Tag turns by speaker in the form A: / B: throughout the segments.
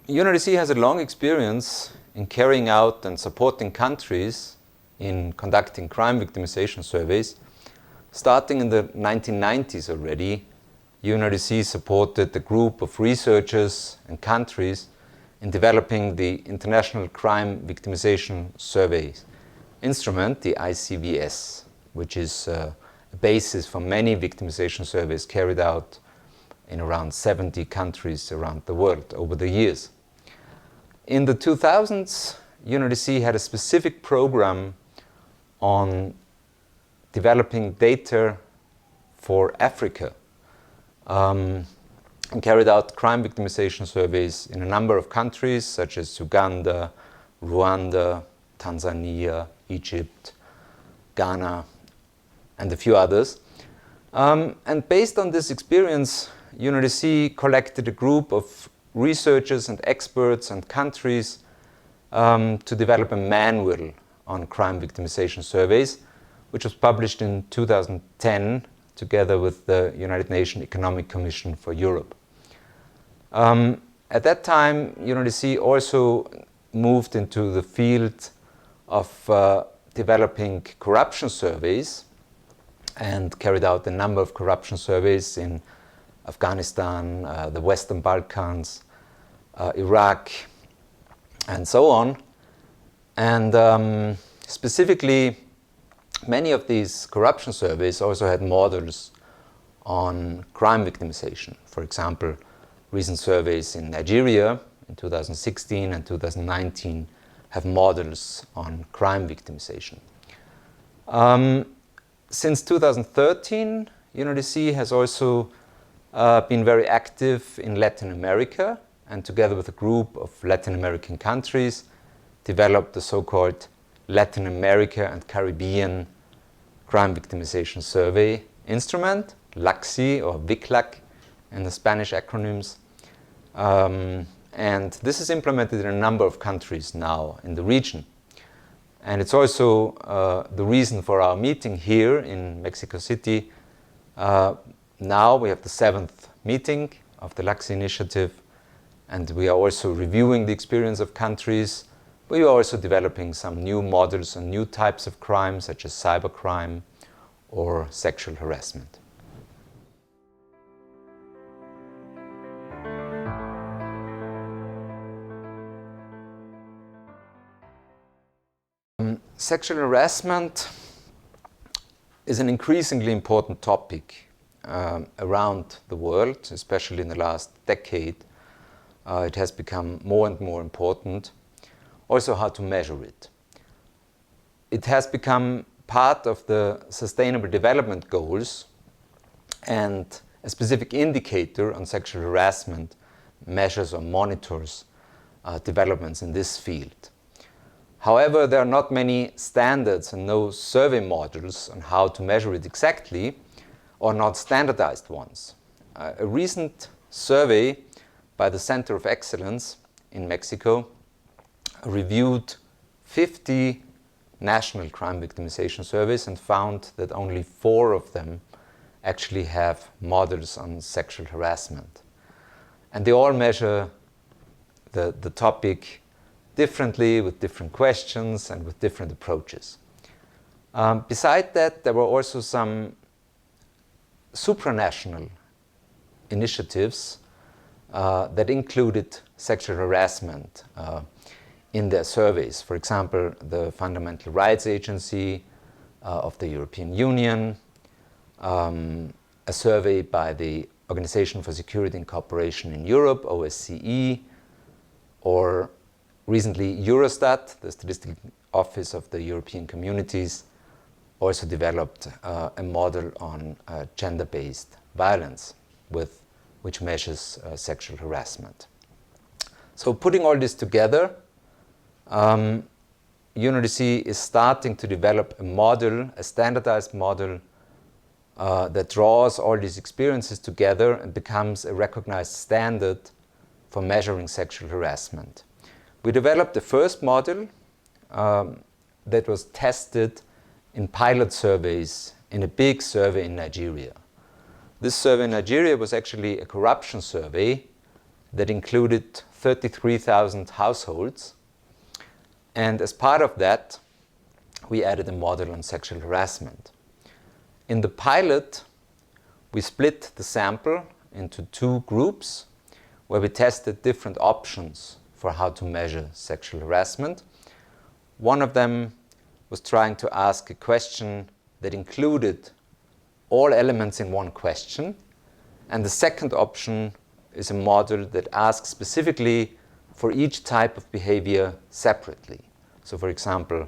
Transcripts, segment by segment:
A: UNODC has a long experience in carrying out and supporting countries in conducting crime victimization surveys. Starting in the 1990s already, UNODC supported a group of researchers and countries in developing the International Crime Victimization Surveys instrument, the ICVS, which is a basis for many victimization surveys carried out in around 70 countries around the world over the years. In the 2000s, UNODC had a specific program on developing data for Africa and carried out crime victimization surveys in a number of countries such as Uganda, Rwanda, Tanzania, Egypt, Ghana, and a few others. And based on this experience, UNODC collected a group of researchers and experts and countries to develop a manual on crime victimization surveys, which was published in 2010 together with the United Nations Economic Commission for Europe. At that time, UNODC also moved into the field of developing corruption surveys and carried out a number of corruption surveys in Afghanistan, the Western Balkans, Iraq, and so on. And specifically, many of these corruption surveys also had models on crime victimization. For example, recent surveys in Nigeria in 2016 and 2019 have models on crime victimization. Since 2013, UNODC has also been very active in Latin America, and together with a group of Latin American countries, developed the so-called Latin America and Caribbean Crime Victimization Survey instrument, LACSI or VicLab in the Spanish acronyms. And this is implemented in a number of countries now in the region. And it's also the reason for our meeting here in Mexico City. Now we have the 7th meeting of the LACSI initiative, and we are also reviewing the experience of countries. We are also developing some new models and new types of crime, such as cybercrime or sexual harassment. Sexual harassment is an increasingly important topic around the world, especially in the last decade. It has become more and more important. Also, how to measure it. It has become part of the Sustainable Development Goals, and a specific indicator on sexual harassment measures or monitors developments in this field. However, there are not many standards and no survey models on how to measure it exactly, or not standardized ones. A recent survey by the Center of Excellence in Mexico reviewed 50 national crime victimization surveys and found that only 4 of them actually have models on sexual harassment. And they all measure the topic differently, with different questions and with different approaches. Beside that, there were also some supranational initiatives that included sexual harassment in their surveys. For example, the Fundamental Rights Agency of the European Union, a survey by the Organization for Security and Cooperation in Europe, OSCE, or recently Eurostat, the Statistical Office of the European Communities, also developed a model on gender-based violence, which measures sexual harassment. So putting all this together, UNODC is starting to develop a model, a standardized model that draws all these experiences together and becomes a recognized standard for measuring sexual harassment. We developed the first model that was tested in pilot surveys in a big survey in Nigeria. This survey in Nigeria was actually a corruption survey that included 33,000 households. And as part of that, we added a model on sexual harassment. In the pilot, we split the sample into two groups where we tested different options for how to measure sexual harassment. One of them was trying to ask a question that included all elements in one question. And the second option is a model that asks specifically for each type of behavior separately. So for example,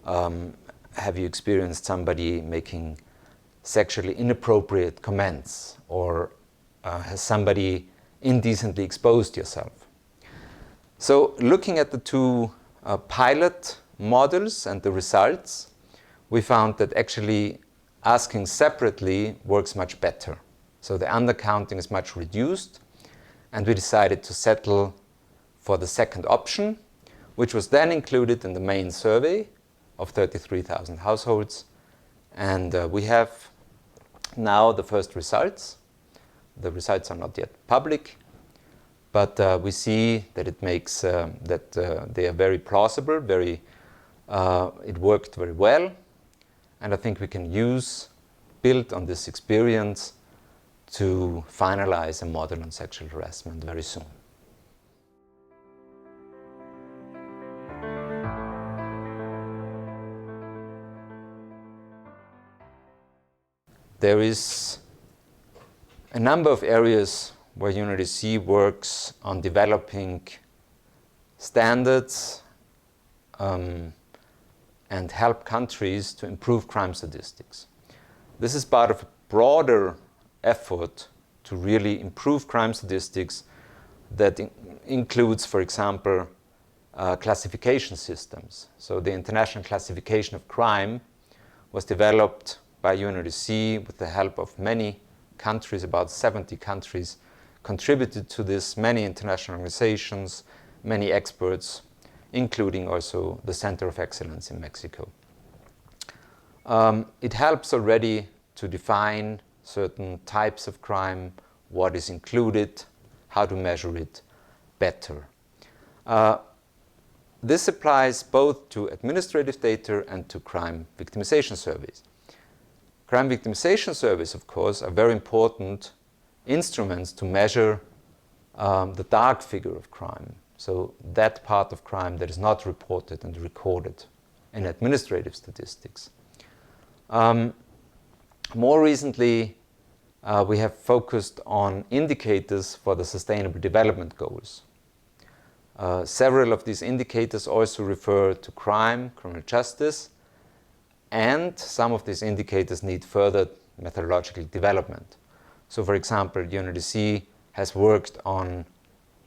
A: have you experienced somebody making sexually inappropriate comments, or has somebody indecently exposed yourself? So looking at the two pilot models and the results, we found that actually asking separately works much better. So the undercounting is much reduced, and we decided to settle for the second option, which was then included in the main survey of 33,000 households. And we have now the first results. The results are not yet public, but we see that it makes that they are very plausible, it worked very well, and I think we can build on this experience to finalize a model on sexual harassment very soon. There is a number of areas where UNODC works on developing standards and help countries to improve crime statistics. This is part of a broader effort to really improve crime statistics that includes, for example, classification systems. So the International Classification of Crime was developed by UNODC with the help of many countries. About 70 countries contributed to this, many international organizations, many experts, including also the Center of Excellence in Mexico. It helps already to define certain types of crime, what is included, how to measure it better. This applies both to administrative data and to crime victimization surveys. Crime victimization surveys, of course, are very important instruments to measure the dark figure of crime. So that part of crime that is not reported and recorded in administrative statistics. More recently, we have focused on indicators for the Sustainable Development Goals. Several of these indicators also refer to crime, criminal justice, and some of these indicators need further methodological development. So for example, UNODC has worked on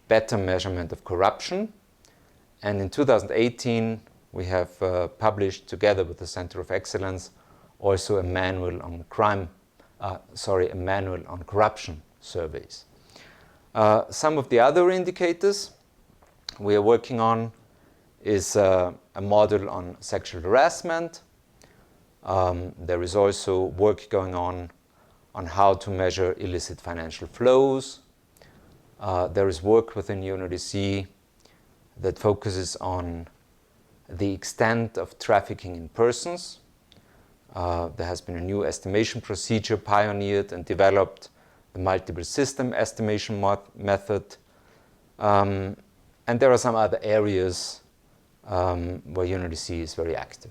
A: better measurement of corruption, and in 2018 we have published together with the Center of Excellence also a manual on corruption surveys. Some of the other indicators we are working on is a model on sexual harassment. There is also work going on how to measure illicit financial flows. There is work within UNODC that focuses on the extent of trafficking in persons. There has been a new estimation procedure pioneered and developed, the multiple system estimation method. And there are some other areas where UNODC is very active.